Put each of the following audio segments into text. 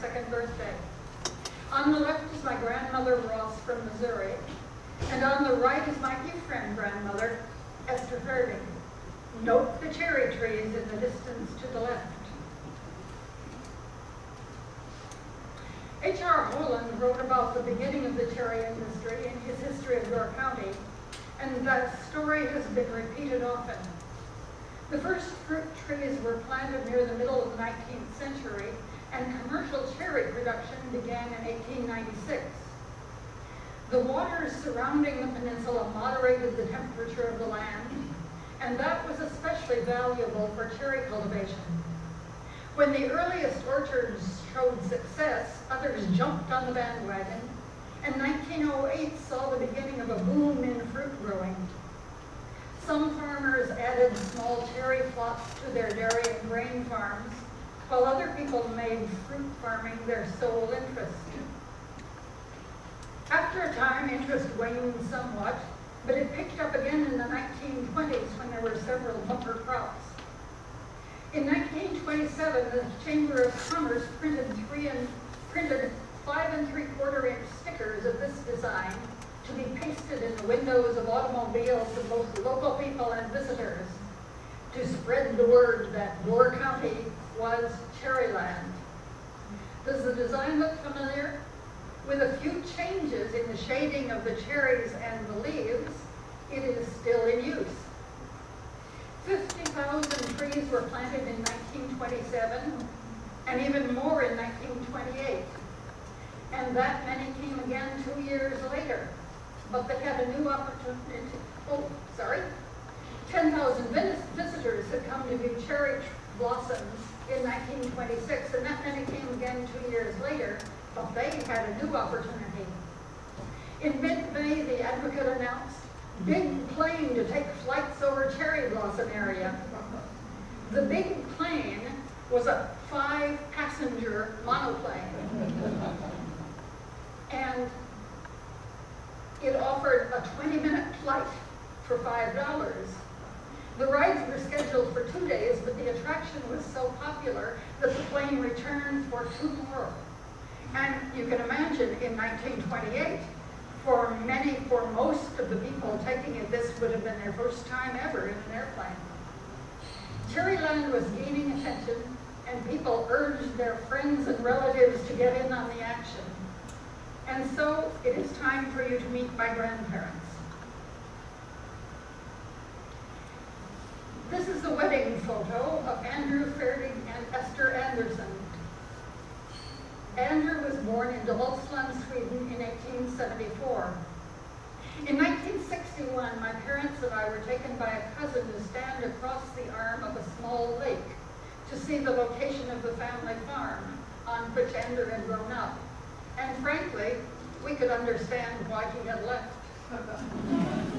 second birthday. On the left is my grandmother Ross from Missouri, and on the right is my Ephraim grandmother, Esther Fairby. Note the cherry trees in the distance to the left. H.R. Holland wrote about the beginning of the cherry industry in his History of Door County, and that story has been repeated often. The first fruit trees were planted near the middle of the 19th century, and commercial cherry production began in 1896. The waters surrounding the peninsula moderated the temperature of the land, and that was especially valuable for cherry cultivation. When the earliest orchards showed success, others jumped on the bandwagon, and 1908 saw the beginning of a boom in fruit growing. Some farmers added small cherry plots to their dairy and grain farms, while other people made fruit farming their sole interest. After a time, interest waned somewhat, but it picked up again in the 1920s when there were several bumper crops. In 1927, the Chamber of Commerce printed 5 3/4 inch stickers of this design to be pasted in the windows of automobiles of both local people and visitors to spread the word that Door County was Cherryland. Does the design look familiar? With a few changes in the shading of the cherries and the leaves, it is still in use. 50,000 trees were planted in 1927, and even more in 1928. And that many came again 2 years later. But they had a new opportunity. 10,000 visitors had come to view cherry blossoms in 1926, and that many came again 2 years later, but they had a new opportunity. In mid-May, the Advocate announced, "Big plane to take flights over cherry blossom area." The big plane was a 5-passenger monoplane. And it offered a 20-minute flight for $5. The rides were scheduled for 2 days, but the attraction was so popular that the plane returned for 2 more. And you can imagine in 1928, for most of the people taking it, this would have been their first time ever in an airplane. Cherryland was gaining attention, and people urged their friends and relatives to get in on the action. And so it is time for you to meet my grandparents. This is the wedding photo of Andrew Fairby and Esther Anderson. Andrew was born in Dalsland, Sweden in 1874. In 1961, my parents and I were taken by a cousin to stand across the arm of a small lake to see the location of the family farm on which Andrew had grown up. And frankly, we could understand why he had left.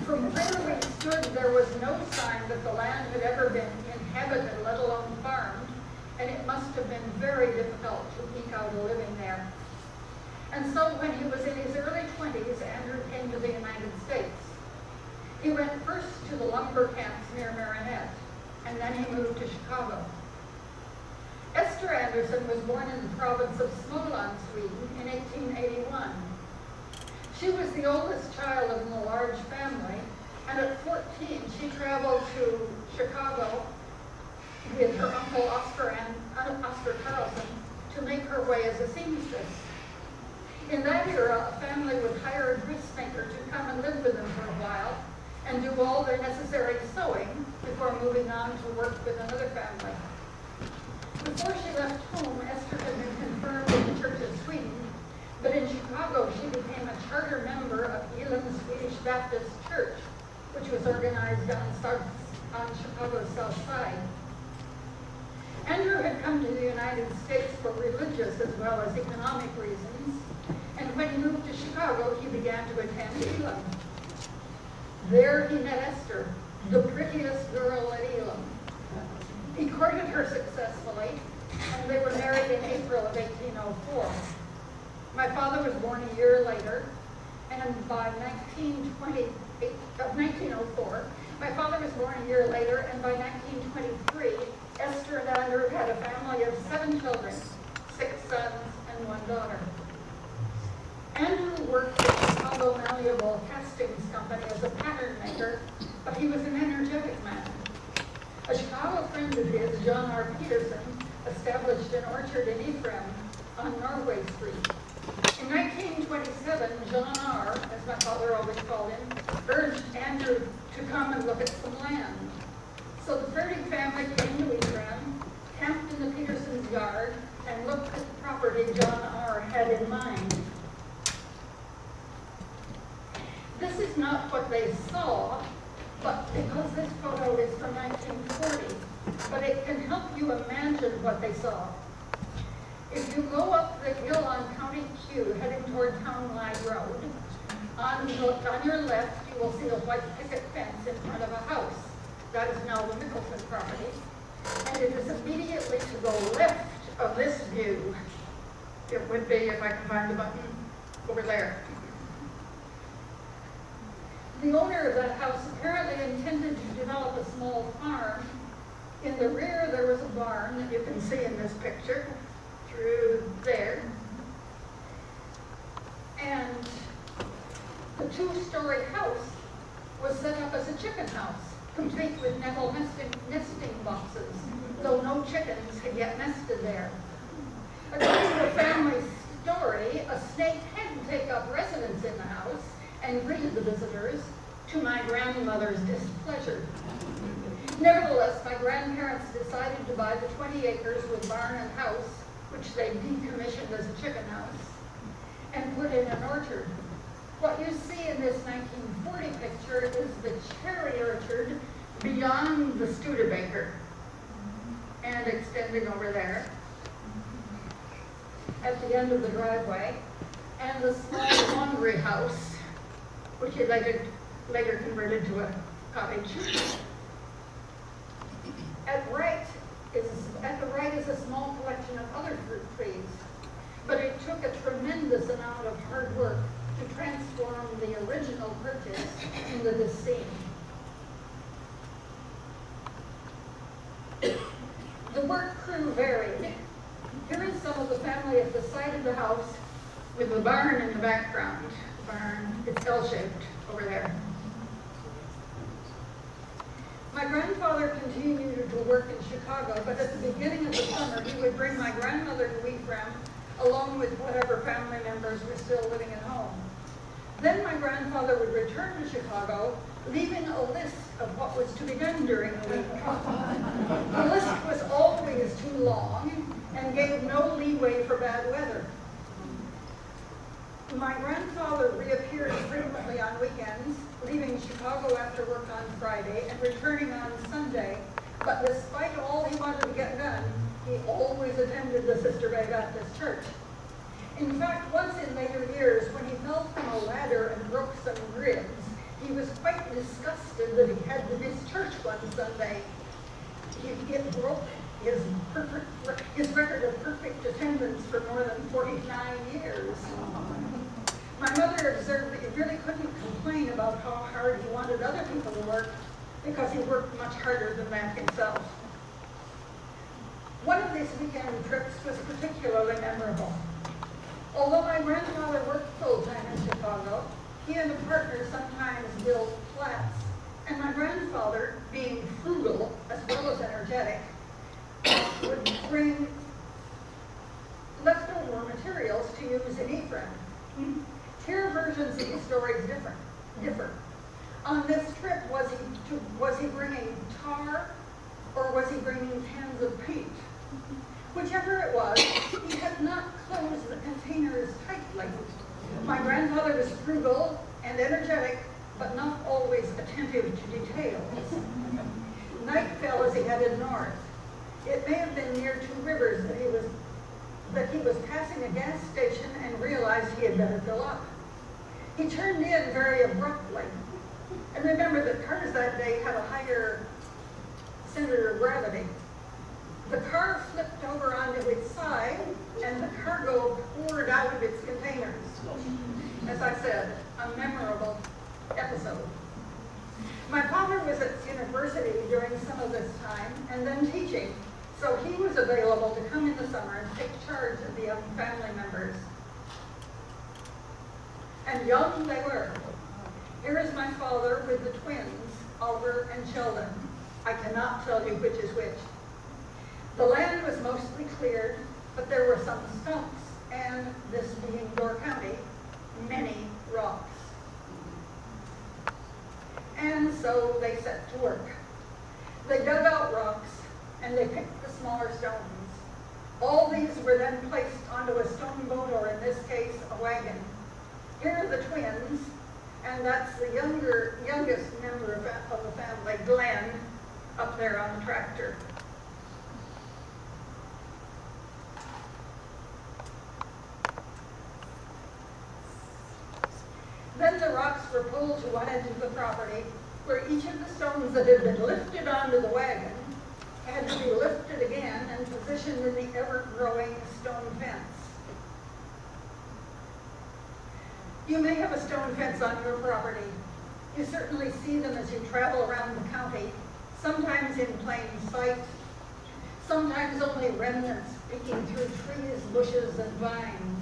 From where we stood, there was no sign that the land had ever been inhabited, let alone farmed, and it must have been very difficult to eke out a living there. And so when he was in his early 20s, Andrew came to the United States. He went first to the lumber camps near Marinette, and then he moved to Chicago. Esther Anderson was born in the province of Småland, Sweden in 1881. She was the oldest child of a large family, and at 14 she traveled to Chicago with her uncle Oscar Carlson to make her way as a seamstress. In that era, a family would hire a dressmaker to come and live with them for a while and do all their necessary sewing before moving on to work with another family. Before she left home, Esther had been confirmed in the Church of Sweden, but in Chicago she became a charter member of Elam Swedish Baptist Church, which was organized on Chicago's South Side. Andrew had come to the United States for religious as well as economic reasons, and when he moved to Chicago, he began to attend Elam. There he met Esther, the prettiest girl at Elam. He courted her successfully, and they were married in April of 1804. My father was born a year later, and by 1904, my father was born a year later, and by 1923, Esther and Andrew had a family of 7 children, 6 sons and and one daughter. Andrew worked at Chicago Malleable Castings Company as a pattern maker, but he was an energetic man. A Chicago friend of his, John R. Peterson, established an orchard in Ephraim on Norway Street. In 1927, John R., as my father always called him, urged Andrew to come and look at some land. So the Fertig family came to Ephraim, camped in the Petersons' yard, and looked at the property John R. had in mind. This is not what they saw, but because this photo is from 1940, but it can help you imagine what they saw. If you go up the hill on County Q, heading toward Town Line Road, on your left, you will see a white picket fence in front of a house. That is now the Mickelson property. And it is immediately to the left of this view. It would be, if I can find the button, over there. The owner of that house apparently intended to develop a small farm. In the rear, there was a barn that you can see in this picture, through there. And the two-story house was set up as a chicken house, complete with nettle nesting boxes, though no chickens had yet nested there. According to the family story, a snake had taken up residence in the house and greeted the visitors, to my grandmother's displeasure. Nevertheless, my grandparents decided to buy the 20 acres with barn and house, which they decommissioned as a chicken house, and put in an orchard. What you see in this 1940 picture is the cherry orchard beyond the Studebaker and extending over there at the end of the driveway, and the small laundry house, which he later converted to a cottage. At the right is a small collection of other fruit trees, but it took a tremendous amount of hard work to transform the original purchase into this scene. The work crew varied. Here is some of the family at the side of the house with the barn in the background. The barn, it's L-shaped over there. My grandfather continued to work in Chicago, but at the beginning of the summer, he would bring my grandmother to Ephraim, along with whatever family members were still living at home. Then my grandfather would return to Chicago, leaving a list of what was to be done during the week. The list was always too long and gave no leeway for bad weather. My grandfather reappeared frequently on weekends, leaving Chicago after work on Friday and returning on Sunday. But despite all he wanted to get done, he always attended the Sister Bay Baptist Church. In fact, once in later years, when he fell from a ladder and broke some ribs, he was quite disgusted that he had to miss church one Sunday. It broke his record of perfect attendance for more than 49 years. My mother observed that he really couldn't complain about how hard he wanted other people to work because he worked much harder than that himself. One of these weekend trips was particularly memorable. Although my grandfather worked full-time in Chicago, he and a partner sometimes built flats, and my grandfather, being frugal as well as energetic, would bring leftover materials to use in Ephraim. Here versions of the stories differ. On this trip, was he bringing tar or was he bringing cans of paint? Whichever it was, he had not closed the containers tightly. My grandfather was frugal and energetic, but not always attentive to details. Night fell as he headed north. It may have been near Two Rivers that he was passing a gas station and realized he had better fill up. He turned in very abruptly. And remember that cars that day had a higher center of gravity. The car flipped over onto its side, and the cargo poured out of its containers. As I said, a memorable episode. My father was at university during some of this time, and then teaching, So he was available to come in the summer and take charge of the young family members. And young they were. Here is my father with the twins, Oliver and Sheldon. I cannot tell you which is which. The land was mostly cleared, but there were some stumps, and this being Door County, many rocks. And so they set to work. They dug out rocks, and they picked the smaller stones. All these were then placed onto a stone boat, or in this case, a wagon. Here are the twins, and that's the youngest member of the family, Glenn, up there on the tractor. Then the rocks were pulled to one edge of the property, where each of the stones that had been lifted onto the wagon had to be lifted again and positioned in the ever-growing stone fence. You may have a stone fence on your property. You certainly see them as you travel around the county, sometimes in plain sight, sometimes only remnants peeking through trees, bushes, and vines.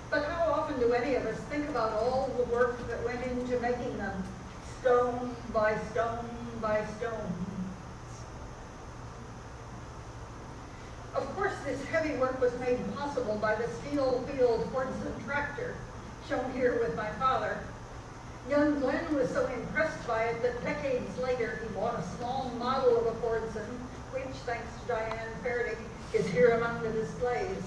But how often do any of us think about all the work that went into making them, stone by stone by stone? Of course, this heavy work was made possible by the steel-wheeled Fordson tractor, shown here with my father. Young Glenn was so impressed by it that decades later he bought a small model of a Fordson, which, thanks to Diane Ferdig, is here among the displays.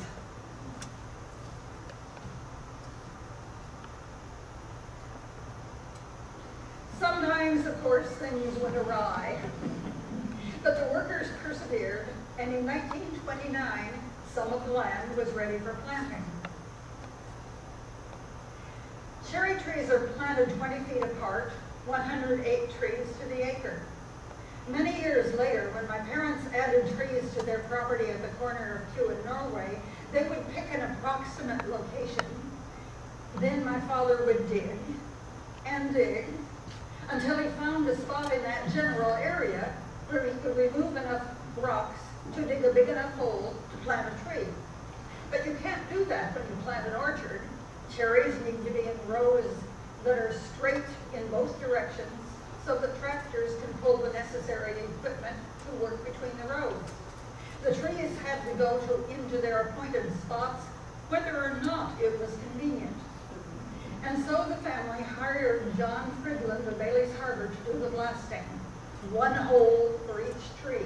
Sometimes, of course, things went awry, but the workers persevered, and in 1929, some of the land was ready for planting. Cherry trees are planted 20 feet apart, 108 trees to the acre. Many years later, when my parents added trees to their property at the corner of Kew and Norway, they would pick an approximate location. Then my father would dig and dig until he found a spot in that general area where he could remove enough rocks to dig a big enough hole to plant a tree. But you can't do that when you plant an orchard. Cherries need to be in rows that are straight in both directions so that tractors can pull the necessary equipment to work between the rows. The trees had to go into their appointed spots whether or not it was convenient. And so the family hired John Fridland of Bailey's Harbor to do the blasting, one hole for each tree.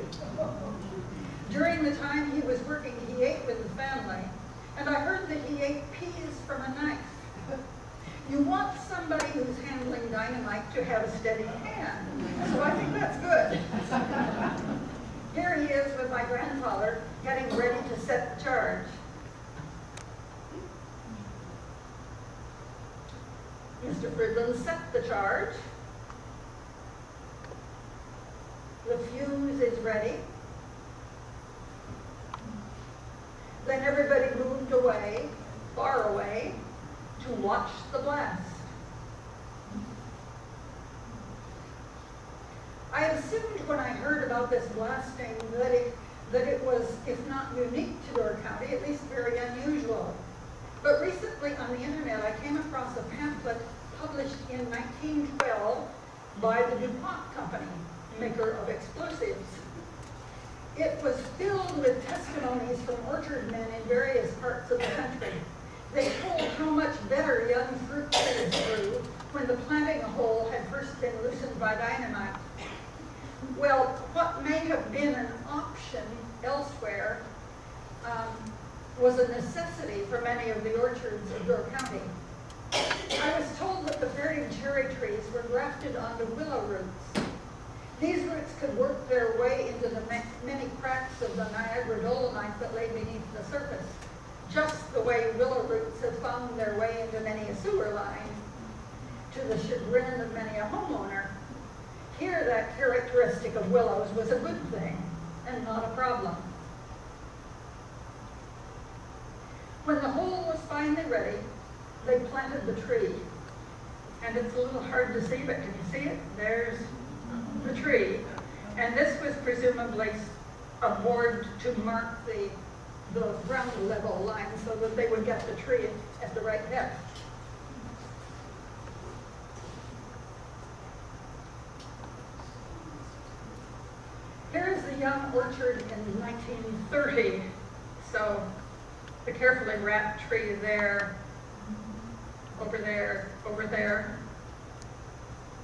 During the time he was working, he ate with the family, and I heard that he ate peas from a knife. You want somebody who's handling dynamite to have a steady hand, so I think that's good. Here he is with my grandfather getting ready to set the charge. Mr. Fridland set the charge. The fuse is ready. Then everybody moved away, far away, to watch the blast. I assumed when I heard about this blasting that it was, if not unique to Door County, at least very unusual. But recently on the internet, I came across a pamphlet published in 1912 by the DuPont Company, maker of explosives. It was filled with testimonies from orchard men in various parts of the country. They told how much better young fruit trees grew when the planting hole had first been loosened by dynamite. Well, what may have been an option elsewhere was a necessity for many of the orchards of Door County. I was told that the varied cherry trees were grafted onto willow roots. These roots could work their way into the many cracks of the Niagara dolomite that lay beneath the surface, just the way willow roots have found their way into many a sewer line, to the chagrin of many a homeowner. Here, that characteristic of willows was a good thing and not a problem. When the hole was finally ready, they planted the tree. And it's a little hard to see, but can you see it? There's the tree. And this was presumably a board to mark the ground level line so that they would get the tree at the right depth. Here's the young orchard in 1930. So the carefully wrapped tree there, over there, over there.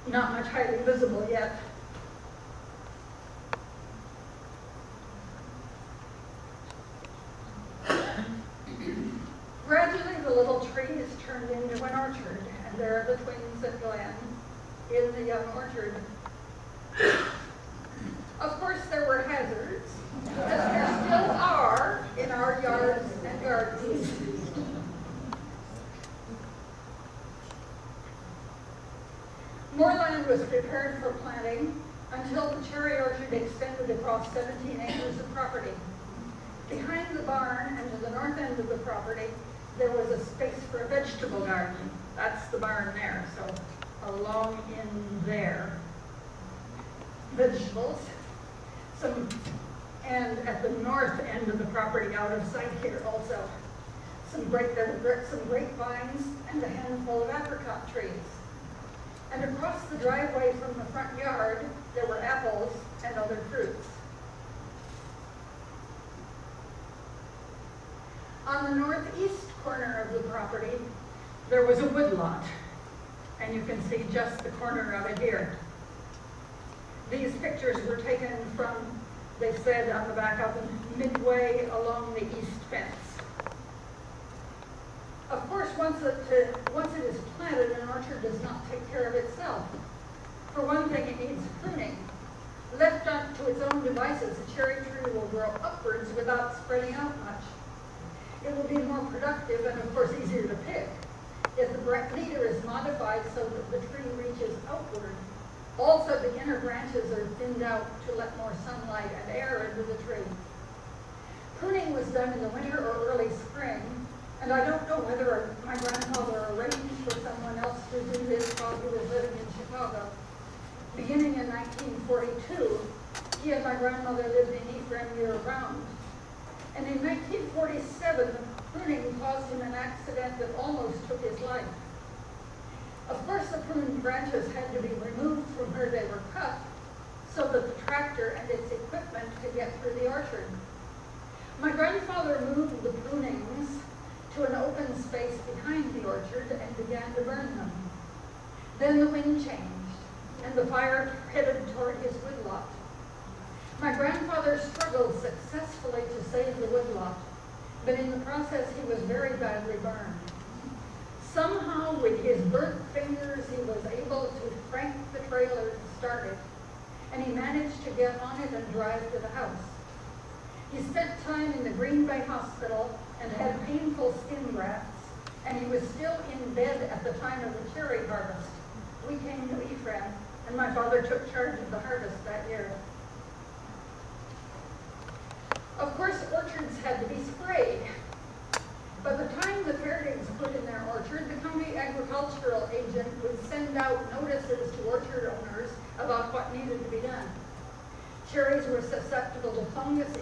Not much highly visible yet. Gradually the little tree is turned into an orchard, and there are the twins and Glenn in the young orchard. Of course there were hazards, as there still are in our yards and gardens. More land was prepared for planting until the cherry orchard extended across 17 acres of property. Behind the barn and to the north end of the property, there was a space for a vegetable garden. That's the barn there, so along in there. Vegetables. And at the north end of the property, out of sight here also, there were some grapevines and a handful of apricot trees. And across the driveway from the front yard, there were apples and other fruits. On the northeast corner of the property, there was a woodlot, and you can see just the corner of it here. These pictures were taken from, they said on the back of them, midway along the east fence. Of course, once it is planted, an orchard does not take care of itself. For one thing, it needs pruning. Left up to its own devices, a cherry tree will grow upwards without spreading out much. It will be more productive and, of course, easier to pick if the leader is modified so that the tree reaches outward. Also, the inner branches are thinned out to let more sunlight and air into the tree. Pruning was done in the winter or early spring, and I don't know whether my grandfather arranged for someone else to do this while he was living in Chicago. Beginning in 1942, he and my grandmother lived in Ephraim year-round. And in 1947, pruning caused him an accident that almost took his life. Of course, the pruned branches had to be removed from where they were cut so that the tractor and its equipment could get through the orchard. My grandfather moved the prunings to an open space behind the orchard and began to burn them. Then the wind changed, and the fire headed toward his woodlot. My grandfather struggled successfully to save the woodlot, but in the process he was very badly burned. Somehow, with his burnt fingers, he was able to crank the trailer and start it, and he managed to get on it and drive to the house. He spent time in the Green Bay Hospital and had painful skin grafts, and he was still in bed at the time of the cherry harvest. We came to Ephraim, and my father took charge of the harvest that year. Of course, orchards had to be sprayed. By the time the pairings put in their orchard, the county agricultural agent would send out notices to orchard owners about what needed to be done. Cherries were susceptible to fungus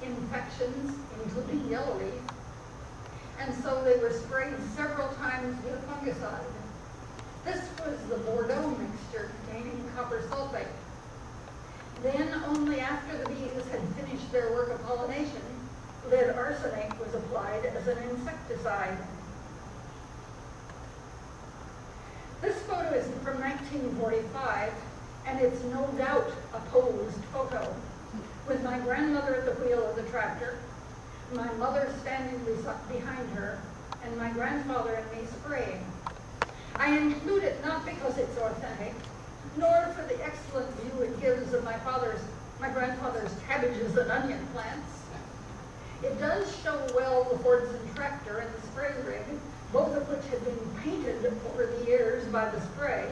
infections, including yellow leaf, and so they were sprayed several times with fungicide. This was the Bordeaux mixture containing copper sulfate. Then, only after the bees had finished their work of pollination, lead arsenate was applied as an insecticide. This photo is from 1945, and it's no doubt a posed photo, with my grandmother at the wheel of the tractor, my mother standing behind her, and my grandfather and me spraying. I include it not because it's authentic, nor for the excellent view it gives of my grandfather's cabbages and onion plants. It does show well the Fordson tractor and the spray rig, both of which had been painted over the years by the spray.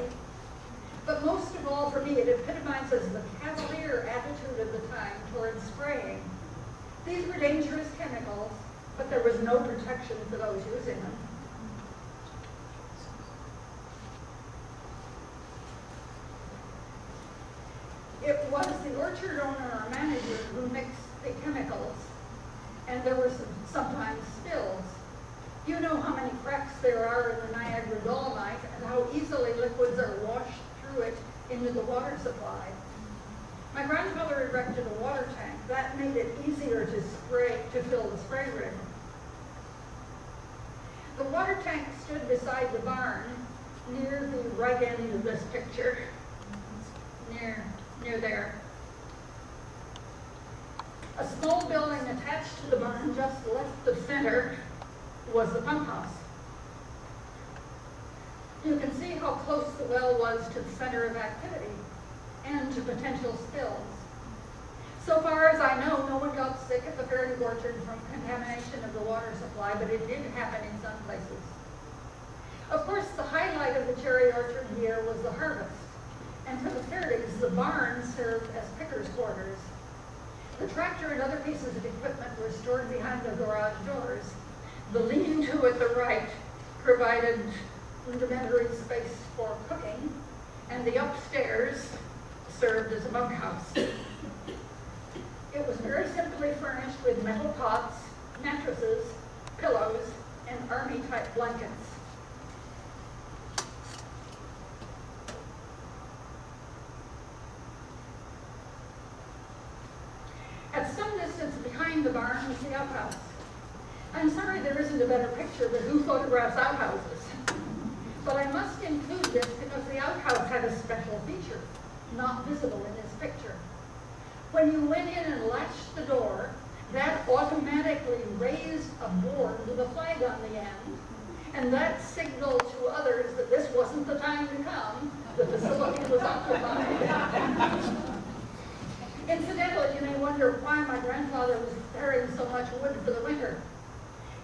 But most of all, for me, it epitomizes the cavalier attitude of the time towards spraying. These were dangerous chemicals, but there was no protection for those using them. It was the orchard owner or manager who mixed the chemicals, and there were sometimes spills. You know how many cracks there are in the Niagara Dolomite and how easily liquids are washed through it into the water supply. My grandfather erected a water tank. That made it easier to fill the spray rig. The water tank stood beside the barn near the right end of this picture, near there. A small building attached to the barn just left of center was the pump house. You can see how close the well was to the center of activity and to potential spills. So far as I know, no one got sick at the Fairy Orchard from contamination of the water supply, but it did happen in some places. Of course, the highlight of the cherry orchard year was the harvest. And for the Fairies, the barn served as pickers' quarters. The tractor and other pieces of equipment were stored behind the garage doors. The lean-to at the right provided rudimentary space for cooking, and the upstairs served as a bunkhouse. It was very simply furnished with metal pots, mattresses, pillows, and army-type blankets. At some distance behind the barn was the outhouse. I'm sorry there isn't a better picture, but who photographs outhouses? But I must include this because the outhouse had a special feature, not visible in this picture. When you went in and latched the door, that automatically raised a board with a flag on the end, and that signaled to others that this wasn't the time to come, the facility was occupied. Incidentally, you may wonder why my grandfather was carrying so much wood for the winter.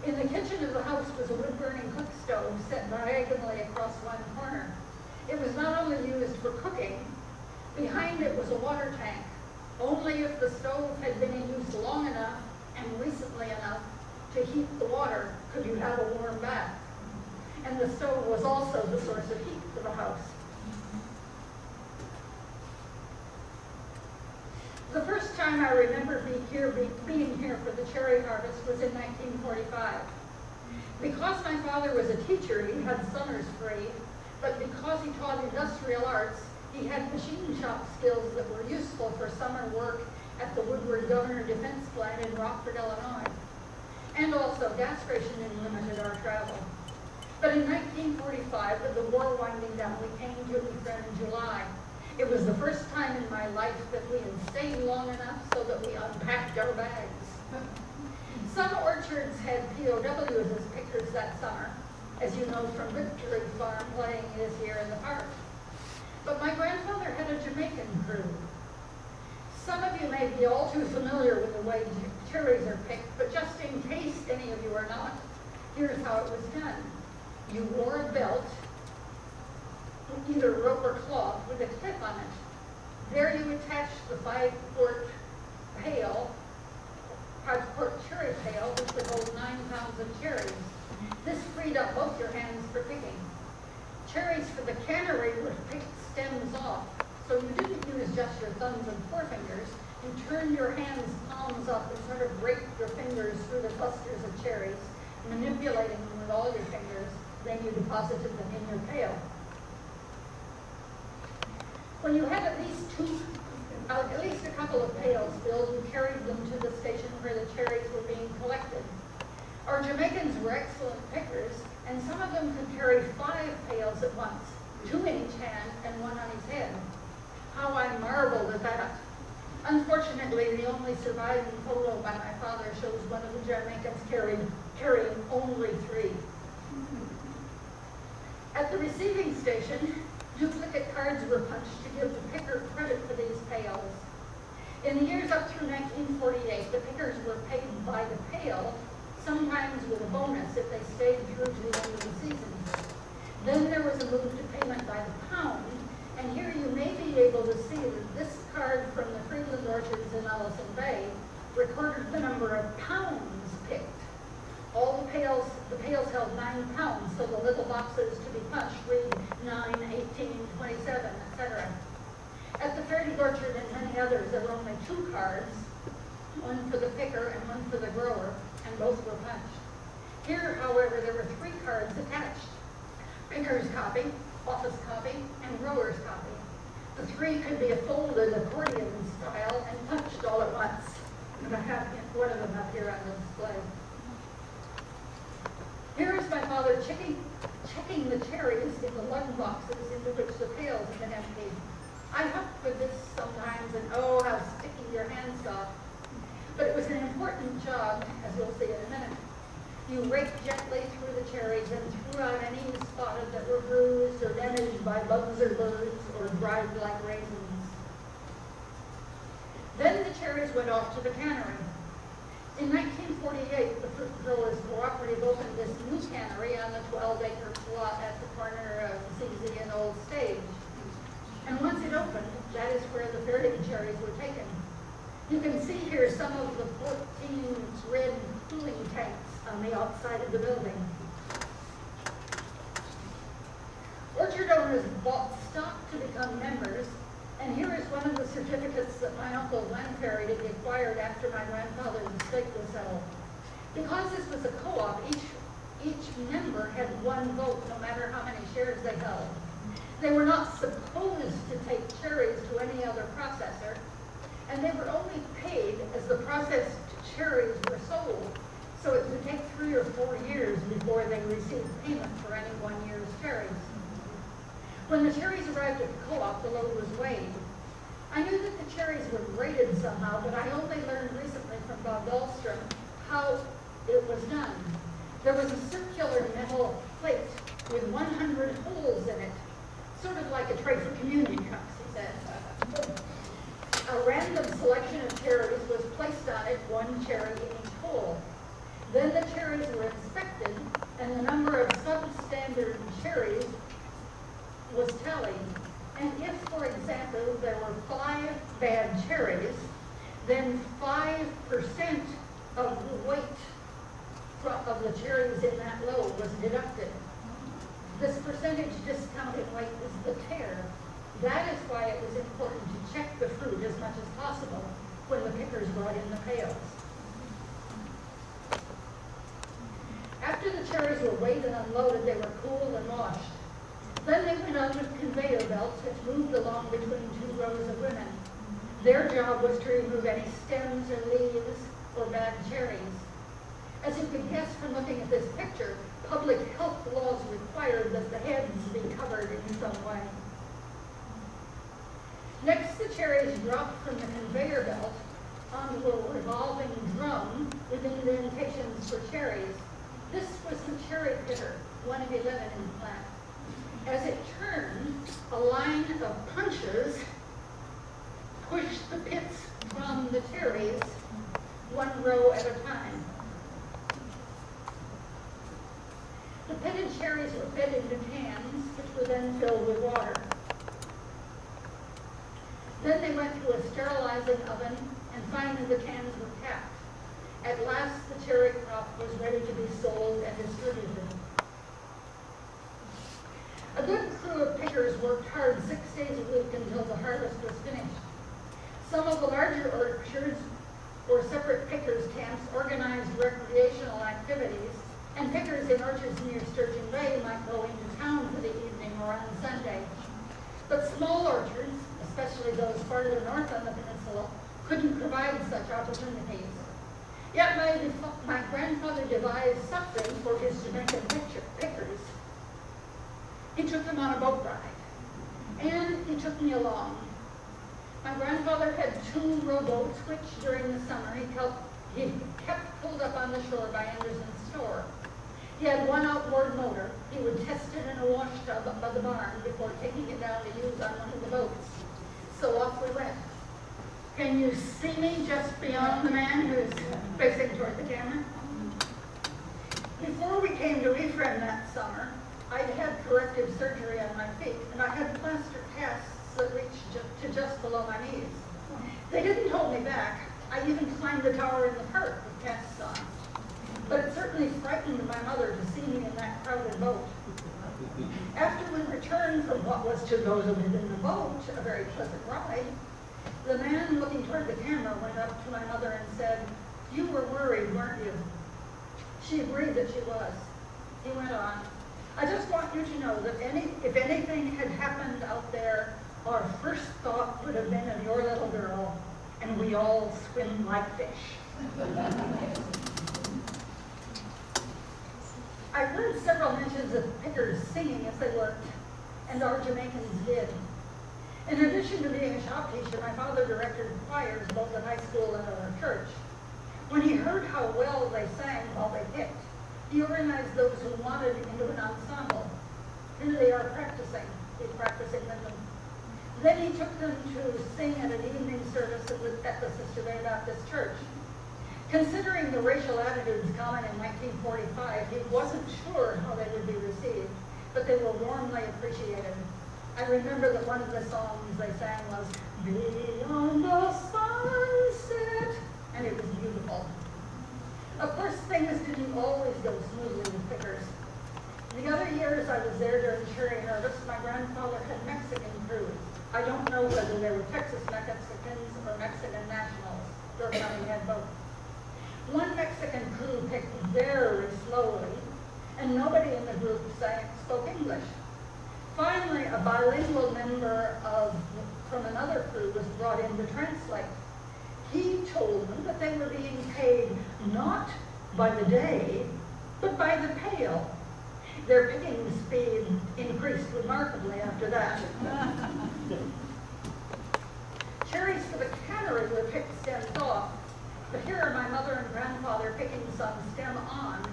In the kitchen of the house was a wood-burning cook stove set diagonally across one corner. It was not only used for cooking, behind it was a water tank. Only if the stove had been in use long enough and recently enough to heat the water could you have a warm bath. And the stove was also the source of heat for the house. The first time I remember being here for the cherry harvest was in 1945. Because my father was a teacher, he had summers free, but because he taught industrial arts, he had machine shop skills that were useful for summer work at the Woodward Governor Defense Plant in Rockford, Illinois, and also gas rationing limited our travel. But in 1945, with the war winding down, we came to Ephraim in July. It was the first time in my life that we had stayed long enough so that we unpacked our bags. Some orchards had POWs as pickers that summer, as you know from Victory Farm playing this year in the park. But my grandfather had a Jamaican crew. Some of you may be all too familiar with the way cherries are picked, but just in case any of you are not, here's how it was done. You wore a belt, either rope or cloth, with a clip on it. There you attached the 5-quart cherry pail, which would hold 9 pounds of cherries. This freed up both your hands for picking. Cherries for the cannery were picked stems off, so you didn't use just your thumbs and forefingers. You turned your hands palms up and sort of raked your fingers through the clusters of cherries, manipulating them with all your fingers. Then you deposited them in your pail. When you had at least a couple of pails filled, you carried them to the station where the cherries were being collected. Our Jamaicans were excellent pickers, and some of them could carry 5 pails at once, 2 in each hand and 1 on his head. How I marveled at that. Unfortunately, the only surviving photo by my father shows one of the Jamaicans carrying only 3. At the receiving station, duplicate cards were punched to give the picker credit for these pails. In the years up through 1948, the pickers were paid by the pail, sometimes with a bonus if they stayed through to the end of the season. Then there was a move to payment by the pound, and here you may be able to see that this card from the Freeland Orchards in Allison Bay recorded the number of pounds picked. All the pails held 9 pounds, so the little boxes to be punched read 9, 18, 27, etc. At the Fairy Orchard and many others, there were only 2 cards, one for the picker and one for the grower, and both were punched. Here, however, there were 3 cards attached: picker's copy, office copy, and grower's copy. The 3 could be folded accordion style and punched all at once. And I have one of them up here on the display. Here is my father checking the cherries in the lug boxes into which the pails have been emptied. I helped with this sometimes, and oh, how sticky your hands got. But it was an important job, as you'll see in a minute. You raked gently through the cherries and threw out any you spotted that were bruised or damaged by bugs or birds or dried like raisins. Then the cherries went off to the cannery. In 1948, the Fruit Growers Cooperative opened this new cannery on the 12-acre plot at the corner of CZ and Old Stage. And once it opened, that is where the varied cherries were taken. You can see here some of the 14 red cooling tanks on the outside of the building. Orchard owners bought stock to become members, and here is one of the certificates that my uncle Glenn acquired after my grandfather's estate was settled. Because this was a co-op, each member had 1 vote, no matter how many shares they held. They were not supposed to take cherries to any other processor, and they were only paid as the processed cherries were sold. So it would take 3 or 4 years before they received payment for any 1 year's cherries. When the cherries arrived at the co-op, the load was weighed. I knew that the cherries were graded somehow, but I only learned recently from Bob Dahlstrom how it was done. There was a circular metal plate with 100 holes in it, sort of like a tray for communion cups, he said. A random selection of cherries was placed on it, 1 cherry in each hole. Then the cherries were inspected, and the number of substandard cherries was tallied. And if, for example, there were 5 bad cherries, then 5% of the weight of the cherries in that load was deducted. This percentage discount in weight is the tare. That is why it was important to check the fruit as much as possible when the pickers brought in the pails. After the cherries were weighed and unloaded, they were cooled and washed. Then they went on with conveyor belts which moved along between 2 rows of women. Their job was to remove any stems or leaves or bad cherries. As you can guess from looking at this picture, public health laws required that the heads be covered in some way. Next, the cherries dropped from the conveyor belt onto a revolving drum with indentations for cherries. This was the cherry pitter, 1 of 11 in the plant. As it turned, a line of punches pushed the pits from the cherries 1 row at a time. The pitted cherries were fed into cans, which were then filled with water. Then they went through a sterilizing oven, and finally the cans were capped. At last, the cherry crop was ready to be sold and distributed. A good crew of pickers worked hard 6 days a week until the harvest was finished. Some of the larger orchards or separate pickers' camps organized recreational activities, and pickers in orchards near Sturgeon Bay might go into town for the evening or on Sunday. But small orchards, especially those farther north on the peninsula, couldn't provide such opportunities. Yet my grandfather devised something for his Jamaican pickers. He took them on a boat ride, and he took me along. My grandfather had 2 rowboats, which during the summer he kept pulled up on the shore by Anderson's store. He had 1 outboard motor. He would test it in a wash tub up by the barn before taking it down to use on one of the boats. So off we went. Can you see me just beyond the man who's facing toward the camera? Before we came to Ephraim that summer, I'd had corrective surgery on my feet, and I had plaster casts that reached to just below my knees. They didn't hold me back. I even climbed the tower in the park with casts on. But it certainly frightened my mother to see me in that crowded boat. After we returned from what was to those of us in the boat a very pleasant ride, The man looking toward the camera went up to my mother and said, "You were worried, weren't you?" She agreed that she was. He went on, "I just want you to know that if anything had happened out there, our first thought would have been of your little girl, and we all swim like fish." I heard several mentions of pickers singing as they worked, and our Jamaicans did. In addition to being a shop teacher, my father directed choirs both at high school and at our church. When he heard how well they sang while they picked, he organized those who wanted into an ensemble. Here they are practicing. He's practicing with them. Then he took them to sing at an evening service at the Sister Mary Baptist Church. Considering the racial attitudes common in 1945, he wasn't sure how they would be received, but they were warmly appreciated. I remember that one of the songs they sang was "Beyond the Sunset," and it was beautiful. Of course, things didn't always go smoothly with pickers. The other years I was there during cherry harvest, my grandfather had Mexican crews. I don't know whether they were Texas Mexicans or Mexican nationals. Your county had both. One Mexican crew picked very slowly, and nobody in the group spoke English. Finally, a bilingual member from another crew was brought in to translate. He told them that they were being paid not by the day, but by the pail. Their picking speed increased remarkably after that. Cherries for the cannery were picked stems off, but here are my mother and grandfather picking some stem on,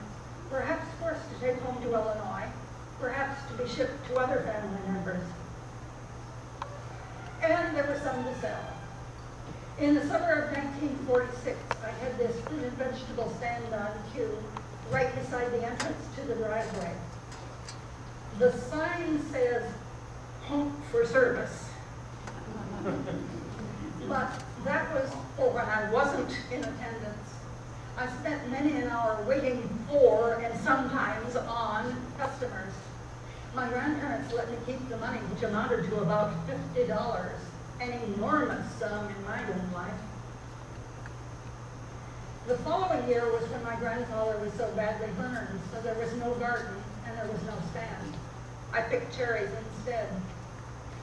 perhaps forced to take home to Illinois, perhaps to be shipped to other family members. And there were some to sell. In the summer of 1946, I had this fruit and vegetable stand on queue right beside the entrance to the driveway. The sign says, "Home for service." But that was for when I wasn't in attendance. I spent many an hour waiting for and sometimes on customers. My grandparents let me keep the money, which amounted to about $50, an enormous sum in my own life. The following year was when my grandfather was so badly burned, so there was no garden and there was no stand. I picked cherries instead.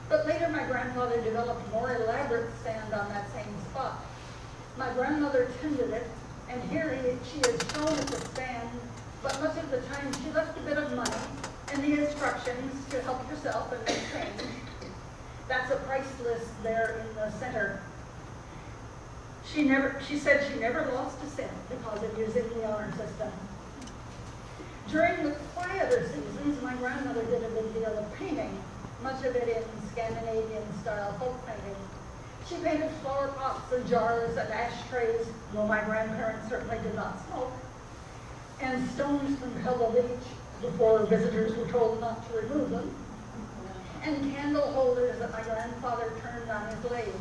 But later my grandfather developed a more elaborate stand on that same spot. My grandmother tended it, and here she is shown at the stand, but much of the time she left a bit of money and the instructions to help yourself and make change. That's a price list there in the center. She said she never lost a cent because of using the honor system. During the quieter seasons, my grandmother did a big deal of painting, much of it in Scandinavian-style folk painting. She painted flower pots and jars and ashtrays, though my grandparents certainly did not smoke, and stones from Pebble Beach before visitors were told not to remove them, and candle holders that my grandfather turned on his lathe.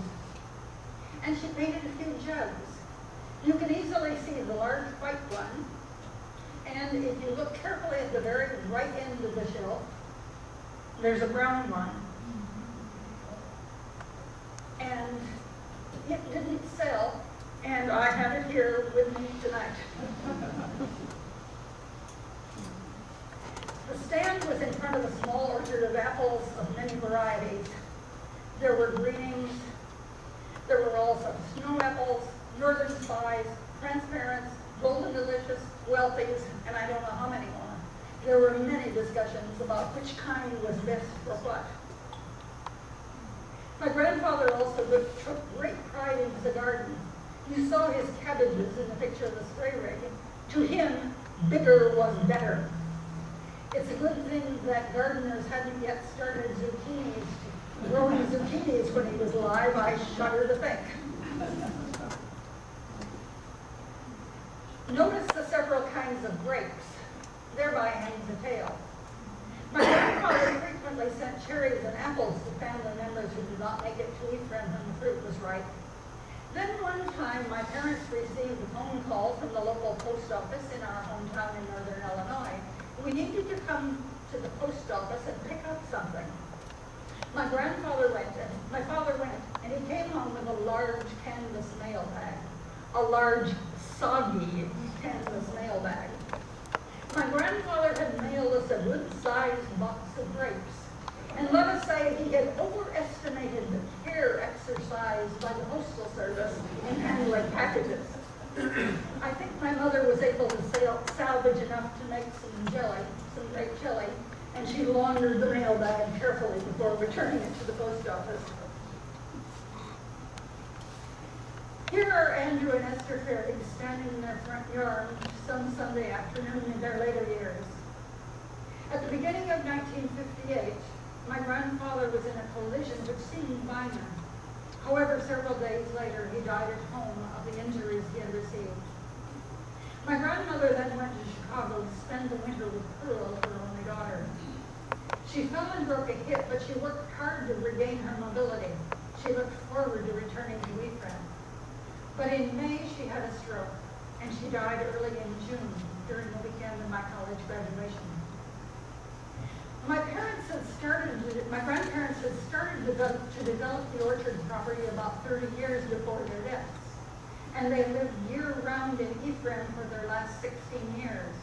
And she painted a few jugs. You can easily see the large white one, and if you look carefully at the very right end of the shelf, there's a brown one. And it didn't sell, and I have it here with me tonight. The stand was in front of a small orchard of apples of many varieties. There were greens, there were also snow apples, northern spies, transparents, golden delicious, wealthies, and I don't know how many more. There were many discussions about which kind was best for what. My grandfather also took great pride in his garden. You saw his cabbages in the picture of the spray rig. To him, bigger was better. It's a good thing that gardeners hadn't yet started growing zucchinis when he was alive. I shudder to think. Notice the several kinds of grapes. Thereby hangs a tale. My grandfather frequently sent cherries and apples to family members who did not make it to Ephraim when the fruit was ripe. Then one time, my parents received a phone call from the local post office in our hometown in northern Illinois. We needed to come to the post office and pick up something. My father went, and he came home with a large canvas mail bag, a large, soggy canvas mail bag. My grandfather had mailed us a good-sized box of grapes, and let us say he had overestimated the care exercised by the Postal Service in handling packages. I think my mother was able to salvage enough to make some grape jelly, and she laundered the mail bag carefully before returning it to the post office. Here are Andrew and Esther Ferry standing in their front yard some Sunday afternoon in their later years. At the beginning of 1958, my grandfather was in a collision which seemed minor. However, several days later, he died at home of the injuries he had received. My grandmother then went to Chicago to spend the winter with Pearl, her only daughter. She fell and broke a hip, but she worked hard to regain her mobility. She looked forward to returning to Ephraim. But in May, she had a stroke, and she died early in June during the weekend of my college graduation. My grandparents had started to develop the orchard property about 30 years before their deaths, and they lived year-round in Ephraim for their last 16 years.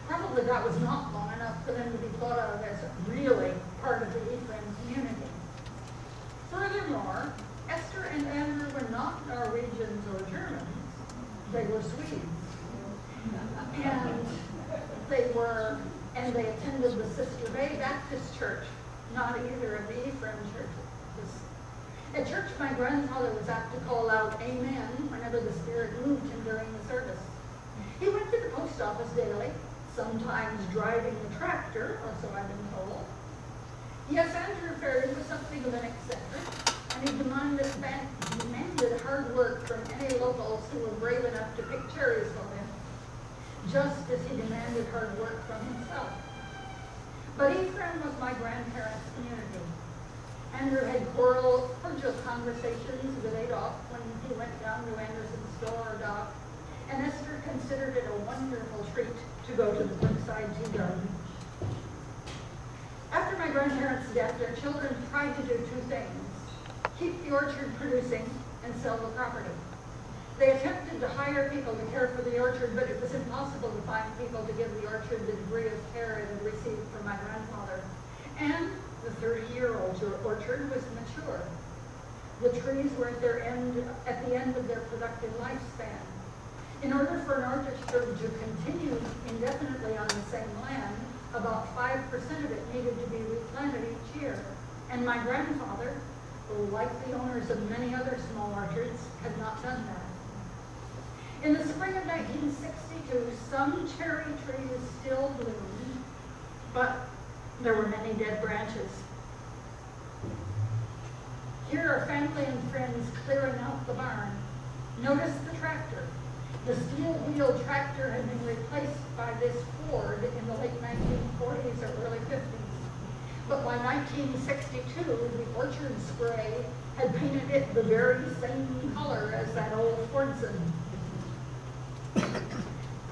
Probably that was not long enough for them to be thought of as really part of the Ephraim community. Furthermore, Esther and Andrew were not Norwegians or Germans, they were Swedes. And they attended the Sister Bay Baptist Church, not either of the Ephraim churches. At church, my grandfather was apt to call out amen whenever the Spirit moved him during the service. He went to the post office daily, sometimes driving the tractor, or so I've been told. Yes, Andrew Ferry was something of an eccentric, and he demanded hard work from any locals who were brave enough to pick cherries for him, just as he demanded hard work from himself. But Ephraim was my grandparents' community. Andrew had cordial conversations with Adolph when he went down to Anderson's store or dock, and Esther considered it a wonderful treat to go to the Brookside Tea Garden. After my grandparents' death, their children tried to do two things: keep the orchard producing and sell the property. They attempted to hire people to care for the orchard, but it was impossible to find people to give the orchard the degree of care it had received from my grandfather. And the 30-year-old orchard was mature. The trees were at the end of their productive lifespan. In order for an orchard to continue indefinitely on the same land, about 5% of it needed to be replanted each year. And my grandfather, like the owners of many other small orchards, had not done that. In the spring of 1962, some cherry trees still bloomed, but there were many dead branches. Here are family and friends clearing out the barn. Notice the tractor. The steel-wheel tractor had been replaced by this Ford in the late 1940s or early 50s. But by 1962, the orchard spray had painted it the very same color as that old Fordson.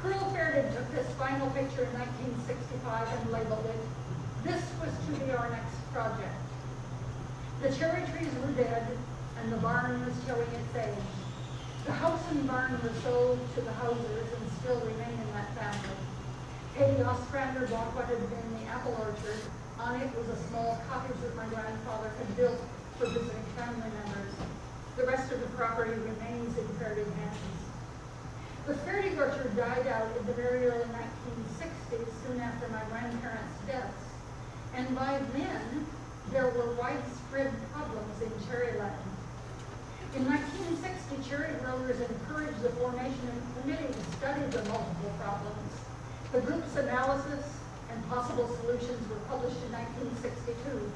Pearl Fairden took this final picture in 1965 and labeled it, "This was to be our next project." The cherry trees were dead, and the barn was showing its age. The house and barn were sold to the Hausers and still remain in that family. Katie Ostrander bought what had been the apple orchard. On it was a small cottage that my grandfather had built for visiting family members. The rest of the property remains in Fairden hands. The Fairden orchard died out in the very early 1960s, soon after my grandparents' deaths. And by then, there were widespread problems in Cherryland. In 1960, cherry growers encouraged the formation of a committee to study the multiple problems. The group's analysis and possible solutions were published in 1962.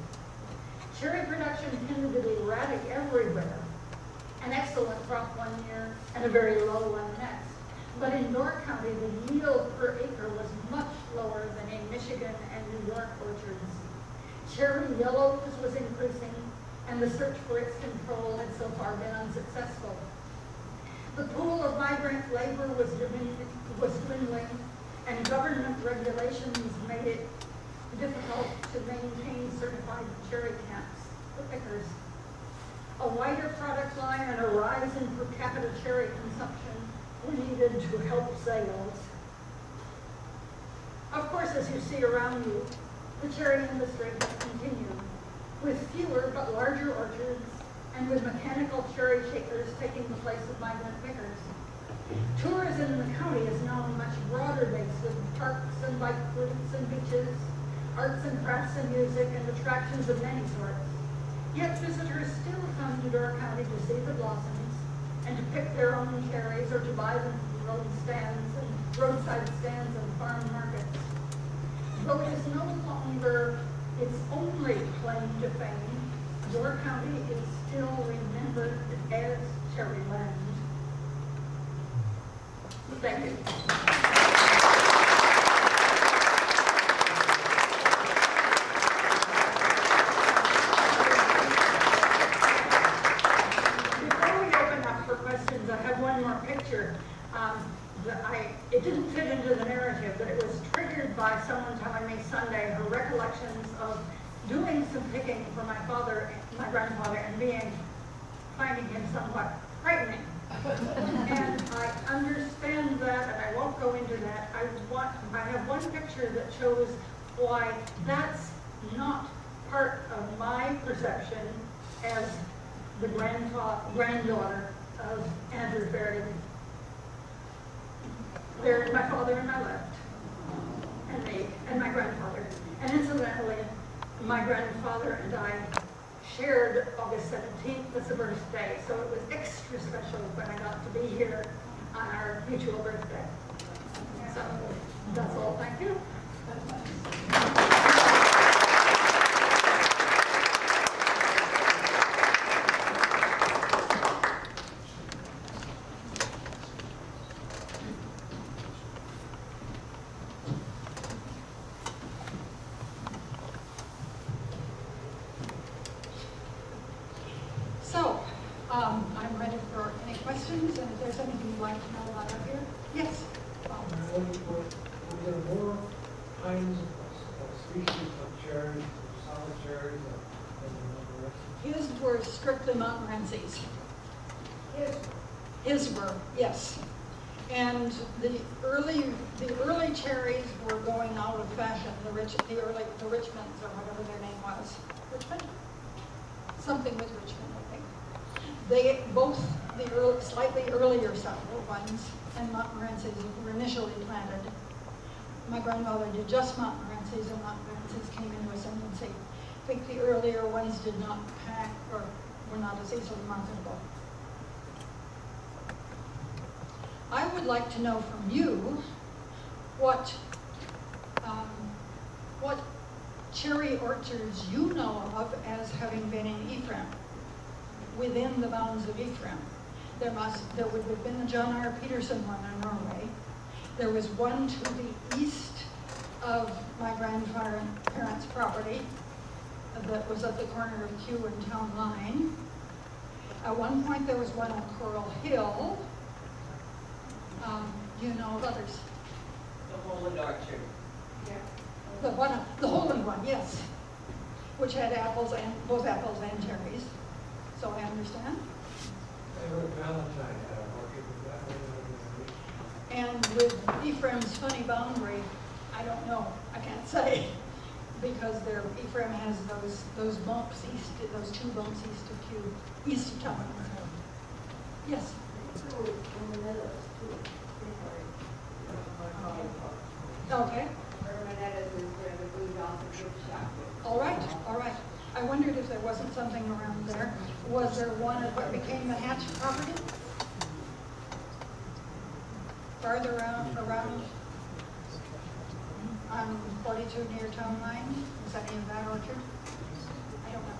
Cherry production tended to be erratic everywhere. An excellent crop one year and a very low one next. But in York County, the yield per acre was much lower than in Michigan and New York orchards. Cherry yellows was increasing, and the search for its control had so far been unsuccessful. The pool of migrant labor was dwindling, and government regulations made it difficult to maintain certified cherry camps for pickers. A wider product line and a rise in per capita cherry consumption were needed to help sales. Of course, as you see around you, the cherry industry has continued, with fewer but larger orchards and with mechanical cherry shakers taking the place of migrant pickers. Tourism in the county is now much broader based, with parks and bike routes and beaches, arts and crafts and music, and attractions of many sorts. Yet visitors still come to Door County to see the blossoms and to pick their own cherries or to buy them from roadside stands and farm markets. Though it is no longer its only claim to fame, Door County is still remembered as Cherryland. Thank you. It didn't fit into the narrative, but it was triggered by someone telling me Sunday her recollections of doing some picking for my grandfather, and finding him somewhat frightening. And I understand that, and I won't go into that. I have one picture that shows why that's not part of my perception as the granddaughter of Andrew Fairley. There's my father on my left, and me, and my grandfather. And incidentally, my grandfather and I shared August 17th as a birthday, so it was extra special when I got to be here on our mutual birthday. So that's all. Thank you. I'm ready for any questions, and if there's anything you'd like to know about up here. Yes? Were there more kinds of species of cherries, solid cherries, than the rest? His were strictly Montmorency's. His were, yes. And the early cherries were going out of fashion. The Richmonds, or whatever their name was. Richmond? Something with Richmond, I think. They both, the slightly earlier settler ones and Montmorency's were initially planted. My grandmother did just Montmorency's, and Montmorency's came into ascendancy. I think the earlier ones did not pack or were not as easily marketable. I would like to know from you what cherry orchards you know of as having been in Ephraim, within the bounds of Ephraim. There would have been the John R. Peterson one in Norway. There was one to the east of my grandparents' property that was at the corner of Kew and Town Line. At one point there was one on Coral Hill. Do you know of others? The Holland Orchard. Yeah. The Holland one, yes. Which had both apples and cherries. So I understand. Valentine had a market with that one. And with Ephraim's funny boundary, I don't know. I can't say. Because Ephraim has those bumps those two bumps east of town. Yes. Okay. All right. I wondered if there wasn't something around there. Was there one at what became the Hatch property? Farther around on 42 near Town Line? Is that any of that orchard? I don't know.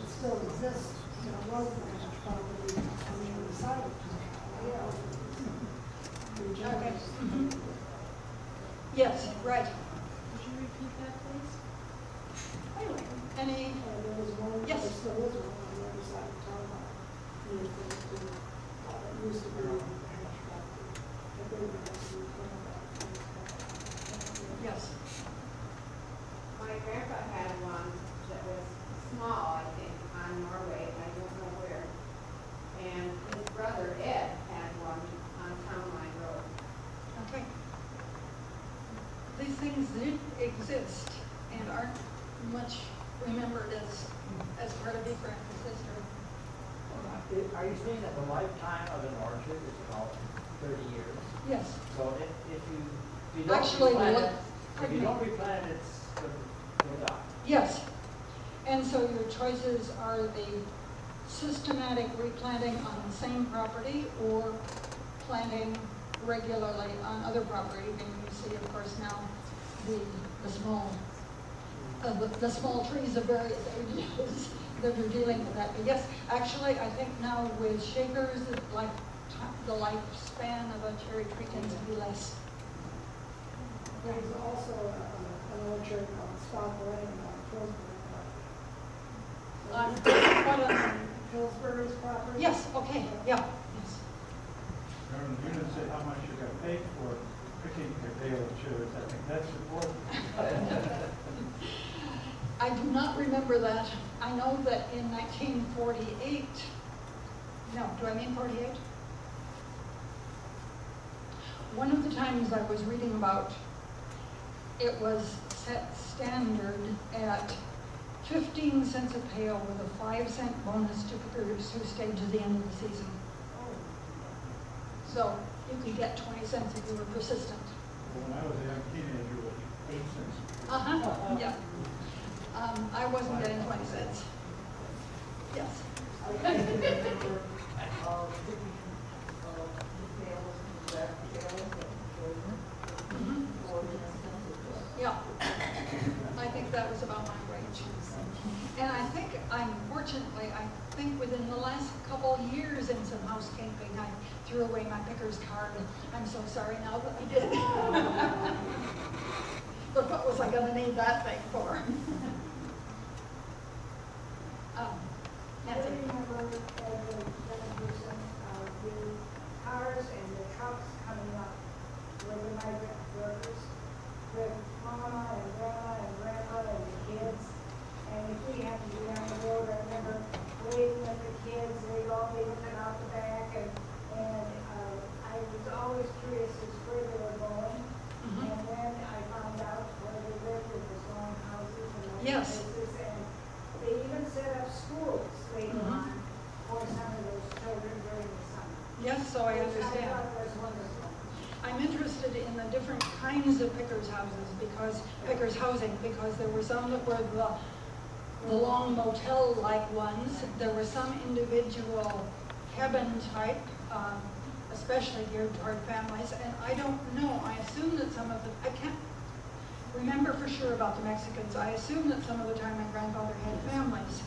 It still exists, road property on the other side of town. Okay. Mm-hmm. Yes, right. Would you repeat that, please? Anyway, any? There was one, Yes. there still is one on the other side of town. It used to be on the Hatch property. I believe it has to be Yes. My grandpa had one that was small, I think, on Norway. I don't things did exist and aren't much remembered as part of Ephraim's history. Are you saying that the lifetime of an orchard is about 30 years? Yes. So if you don't Actually, replant look- it, if you don't replant it, it's going to die. Yes. And so your choices are the systematic replanting on the same property or planting regularly on other property. And you see, of course, now the small trees of various ages that are dealing with that. But yes, actually, I think now with shakers, the lifespan of a cherry tree tends to be less. There's also an orchard on Stock Lane on Pillsbury. Pillsbury's property. Yes, okay, yeah, yes. Marilyn, you didn't say how much you got paid for picking your bale of cherries. I think that's important. I do not remember that. I know that in 1948, no, do I mean 48? One of the times I was reading about, it was set standard at 15 cents a pail with a 5-cent bonus to pickers who stayed to the end of the season. So you could get 20 cents if you were persistent. When I was a young teenager, it was 8 cents. Uh-huh, yeah. I wasn't getting 20 cents. Yes. I can remember picking details and that details and children. Mhm. Or instances. Yeah. I think that was about my range. And I think within the last couple years in some housekeeping, I threw away my picker's card. I'm so sorry now that I did. But what was I gonna need that thing for? I Nancy. remember as a young person, the cars and the trucks coming up with the migrant workers, with mama and grandma and grandpa and the kids. And if we had to go down the road, I remember waiting with the kids, they'd all be looking out the back, and I was always curious as where they were going. Mhm. And then I found out where they lived in those long houses and those Yes. places, and they even set up schools later Mhm. on for some of those children during the summer. Yes, so I Which understand. I thought was wonderful. I'm interested in the different kinds of pickers' housing, because there were some that were the long motel-like ones. There were some individual cabin type, especially geared toward families. And I don't know, I assume that some of the, I can't remember for sure about the Mexicans. I assume that some of the time my grandfather had families.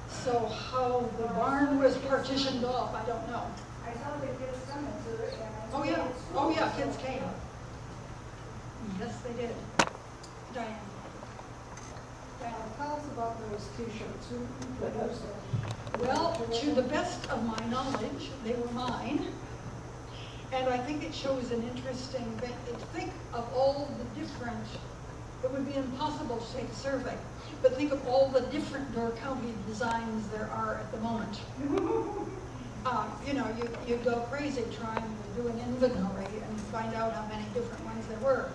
So how the barn was partitioned off, I don't know. I saw the kids coming to it, and I Oh, saw yeah. it's Oh, yeah, schools, kids so- came. Yes, they did. Diane. Tell us about those T-shirts, who produced them? Well, to the best of my knowledge, they were mine. And I think it shows an interesting, think of all the different, it would be impossible to take a survey, but think of all the different Door County designs there are at the moment. You go crazy trying to do an inventory and find out how many different ones there were.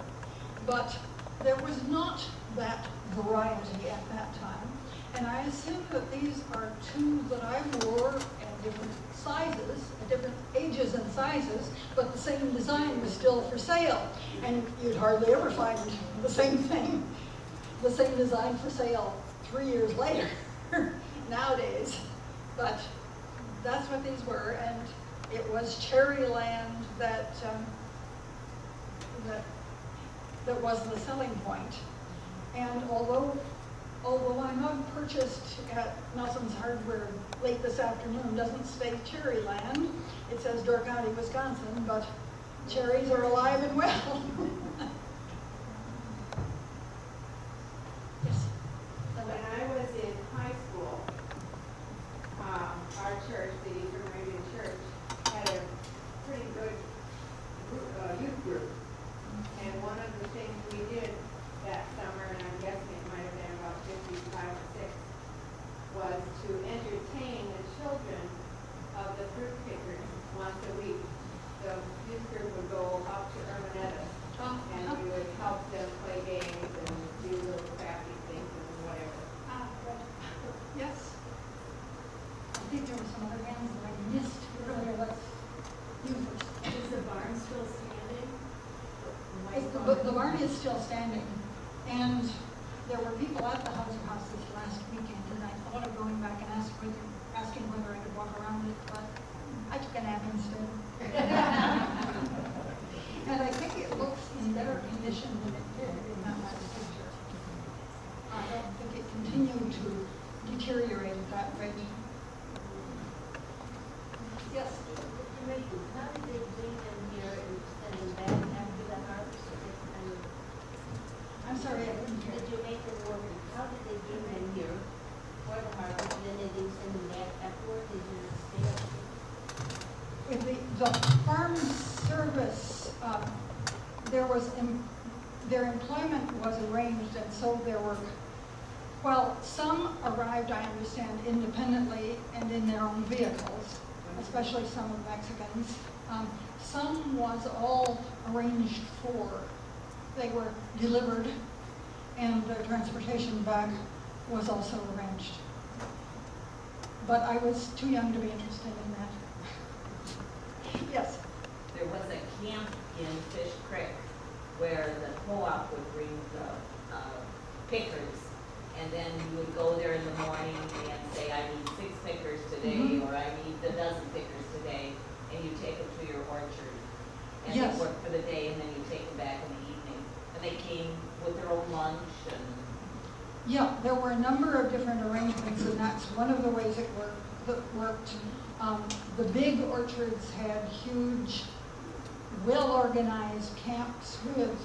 But there was not that variety at that time. And I assume that these are two that I wore at different sizes, at different ages and sizes, but the same design was still for sale. And you'd hardly ever find the same thing, the same design for sale 3 years later nowadays. But that's what these were, and it was Cherryland that was the selling point. And although I have purchased at Nelson's Hardware late this afternoon, doesn't say Cherryland, it says Door County, Wisconsin, but cherries are alive and well. Yes. When I was in high school, our church, the Ephraim Church, had a pretty good youth group. And one of the things we did that summer, and I'm guessing it might have been about 55 or 6, was to entertain the children of the fruit pickers once a week. The youth group would go up to Erminetta's, and we would help them play think there were some other hands that I missed earlier. Let's you first. Is the barn still standing? The barn is still standing, and there were people at the Hauser House this last weekend, and I thought of going back and asking whether I could walk around it, but I took a nap instead. And I think it looks in better condition than it did in that last picture. I don't think it continued to deteriorate at that rate. Yes? How did they bring them here and send them back after the harvest? I'm sorry, I couldn't hear. Did you make them work? How did they bring them here for the harvest, and then they didn't send them back afterward? They didn't stay up here? With the farm service, their employment was arranged, and so there were, well, some arrived, I understand, independently and in their own vehicles, especially some of the Mexicans. Some was all arranged for. They were delivered, and their transportation back was also arranged. But I was too young to be interested in that. Yes? There was a camp in Fish Creek where the co-op would bring the pickers, and then you would go there in the morning and say, I need 6 pickers today, or I need a dozen pickers today, and you take them to your orchard. And Yes. they work for the day, and then you take them back in the evening. And they came with their own lunch and. Yeah, there were a number of different arrangements, and that's one of the ways it worked. The big orchards had huge, well-organized camps with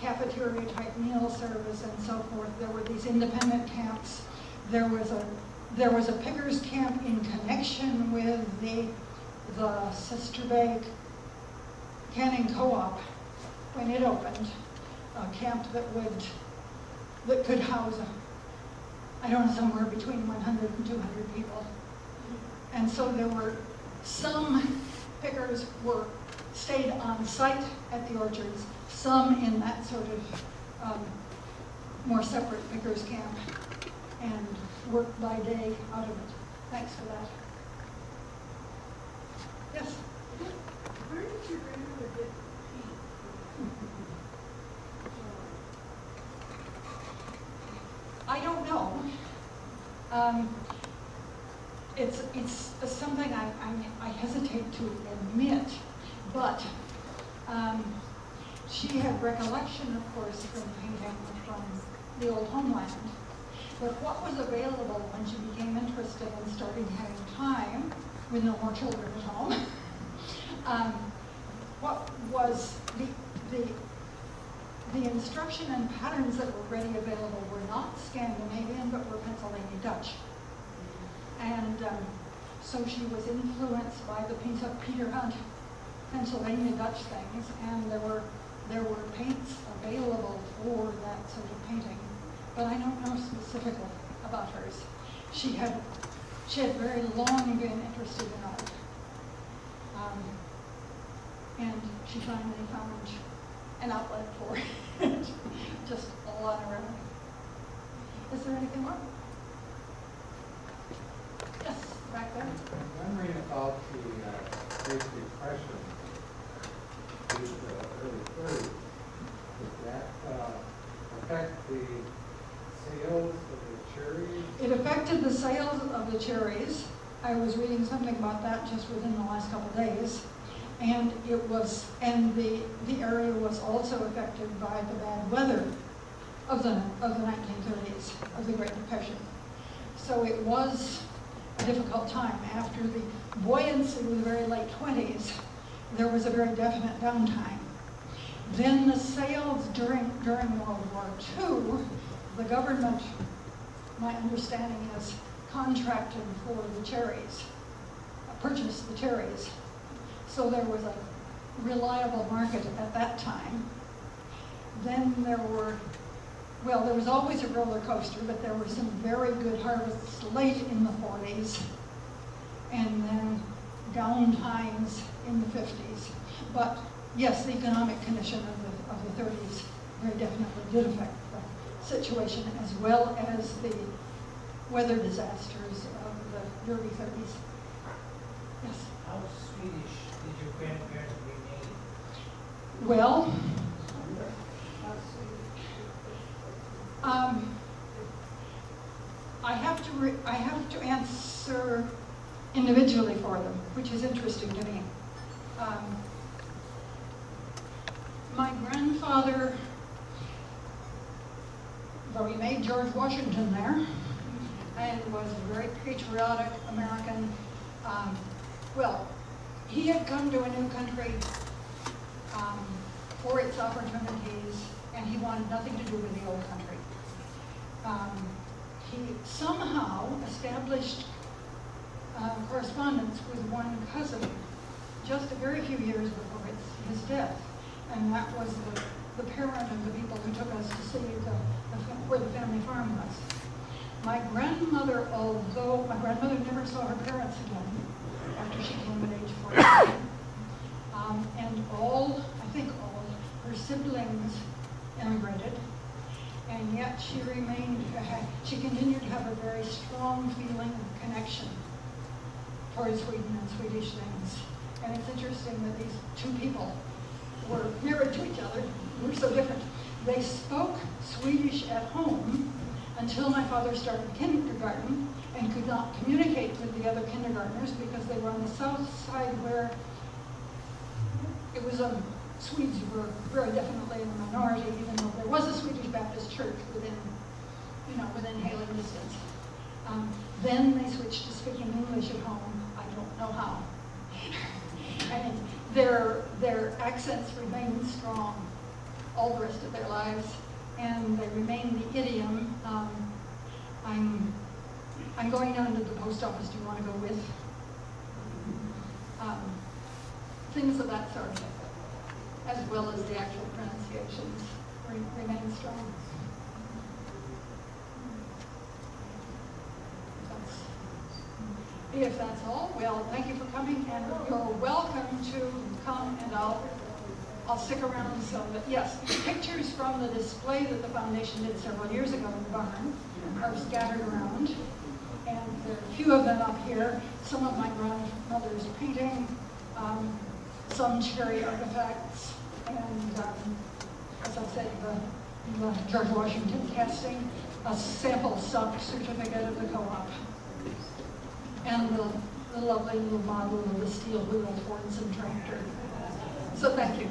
cafeteria-type meal service and so forth. There were these independent camps. There was a pickers camp in connection with the Sister Bay Canning Co-op when it opened, a camp that could house, I don't know, somewhere between 100 and 200 people. And so there were some pickers stayed on site at the orchards, some in that sort of more separate pickers camp, and worked by day out of it. Thanks for that. Yes? Where did your grandmother get peat? I don't know. It's something I hesitate to admit, but she had recollection, of course, from painting from the old homeland. But what was available when she became interested in starting having time with no more children at home, what was the instruction and patterns that were ready available were not Scandinavian, but were Pennsylvania Dutch. And so she was influenced by the Peter Hunt Pennsylvania Dutch things, and there were paints available for that sort of painting. But I don't know specifically about hers. She had very long been interested in art. And she finally found an outlet for it, just all on her own. Is there anything more? Yes, back there. I'm wondering about the Great Depression, the early 30s. Did that affect the sales of the cherries? It affected the sales of the cherries. I was reading something about that just within the last couple of days. And the area was also affected by the bad weather of the 1930s, of the Great Depression. So it was a difficult time. After the buoyancy of the very late 20s, there was a very definite downtime. Then the sales during World War II, the government, my understanding is, contracted for the cherries, purchased the cherries. So there was a reliable market at that time. Then there was always a roller coaster, but there were some very good harvests late in the 40s, and then down times in the 50s. But yes, the economic condition of the 30s very definitely did affect the situation, as well as the weather disasters of the early 30s. Yes. How Swedish did your grandparents remain? Well, I have to answer individually for them, which is interesting to me. My grandfather, though he made George Washington there, and was a very patriotic American, well, he had come to a new country for its opportunities, and he wanted nothing to do with the old country. He somehow established correspondence with one cousin just a very few years before his death, and that was the parent of the people who took us to see where the family farm was. My grandmother, although my grandmother never saw her parents again after she came at age 14, and I think all her siblings immigrated, and yet she continued to have a very strong feeling of connection towards Sweden and Swedish things. And it's interesting that these two people were married to each other, were so different. They spoke Swedish at home until my father started kindergarten and could not communicate with the other kindergartners because they were on the south side where it was Swedes were very definitely in the minority, even though there was a Swedish Baptist church within hailing distance. Then they switched to speaking English at home. I don't know how. I mean, their accents remained strong all the rest of their lives, and they remain the idiom. I'm going down to the post office. Do you want to go with? Things of that sort, as well as the actual pronunciations remain strong. If that's all, well, thank you for coming, and you're welcome to come, and I'll stick around so that, yes, pictures from the display that the foundation did several years ago in the barn are scattered around, and there are a few of them up here, some of my grandmother's painting, some cherry artifacts, and as I said, the George Washington casting, a sample certificate of the co-op, and the lovely little model of the steel wheel Fordson tractor. So thank you.